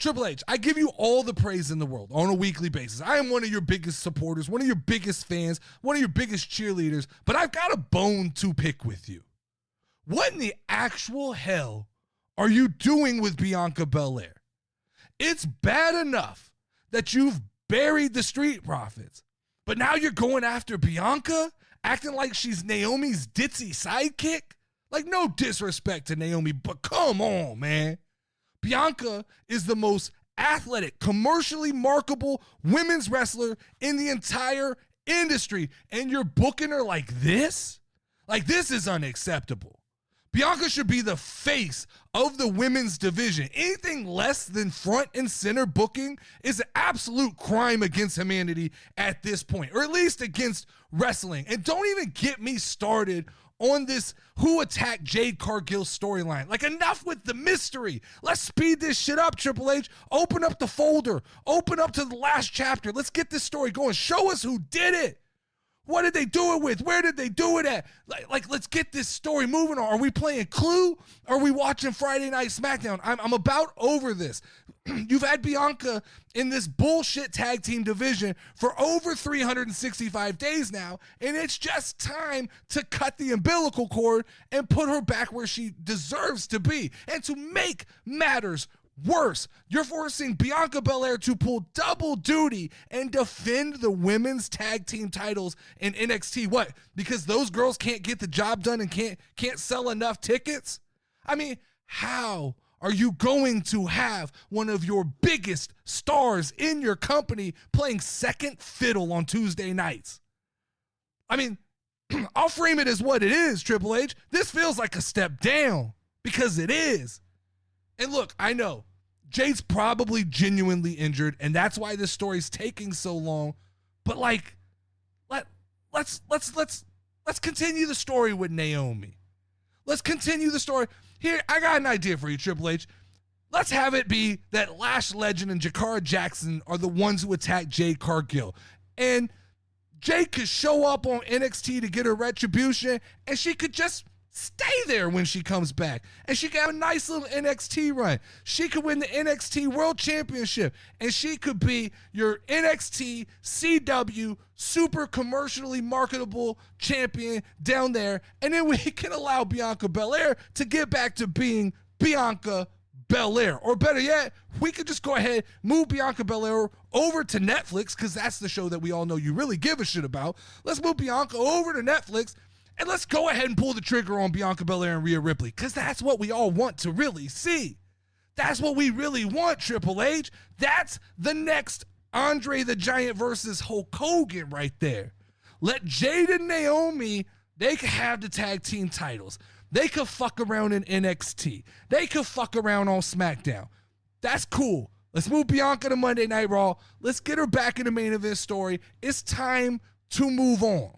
Triple H, I give you all the praise in the world on a weekly basis. I am one of your biggest supporters, one of your biggest fans, one of your biggest cheerleaders, but I've got a bone to pick with you. What in the actual hell are you doing with Bianca Belair? It's bad enough that you've buried the Street Profits, but now you're going after Bianca, acting like she's Naomi's ditzy sidekick? Like, no disrespect to Naomi, but come on, man. Bianca is the most athletic, commercially marketable women's wrestler in the entire industry, and you're booking her like this? Like, this is unacceptable. Bianca should be the face of the women's division. Anything less than front and center booking is an absolute crime against humanity at this point, or at least against wrestling. And don't even get me started on this who attacked Jay Cargill storyline. Like, enough with the mystery. Let's speed this shit up, Triple H. Open up the folder. Open up to the last chapter. Let's get this story going. Show us who did it. What did they do it with? Where did they do it at? Like, let's get this story moving on. Are we playing Clue? Are we watching Friday Night SmackDown? I'm about over this. You've had Bianca in this bullshit tag team division for over 365 days now, and it's just time to cut the umbilical cord and put her back where she deserves to be. And to make matters worse, you're forcing Bianca Belair to pull double duty and defend the women's tag team titles in NXT. What? Because those girls can't get the job done and can't sell enough tickets? I mean, how are you going to have one of your biggest stars in your company playing second fiddle on Tuesday nights? I mean, I'll frame it as what it is, Triple H. This feels like a step down, because it is. And look, I know Jay's probably genuinely injured, and that's why this story's taking so long. But like, let's continue the story with Naomi. Let's continue the story. Here, I got an idea for you, Triple H. Let's have it be that Lash Legend and Jakara Jackson are the ones who attack Jay Cargill. And Jay could show up on NXT to get her retribution, and she could just stay there when she comes back. And she could have a nice little NXT run. She could win the NXT World Championship. And she could be your NXT CW super commercially marketable champion down there. And then we can allow Bianca Belair to get back to being Bianca Belair. Or better yet, we could just go ahead, move Bianca Belair over to Netflix, because that's the show that we all know you really give a shit about. Let's move Bianca over to Netflix, and let's go ahead and pull the trigger on Bianca Belair and Rhea Ripley, because that's what we all want to really see. That's what we really want, Triple H. That's the next Andre the Giant versus Hulk Hogan right there. Let Jade and Naomi, they could have the tag team titles. They could fuck around in NXT. They could fuck around on SmackDown. That's cool. Let's move Bianca to Monday Night Raw. Let's get her back in the main event story. It's time to move on.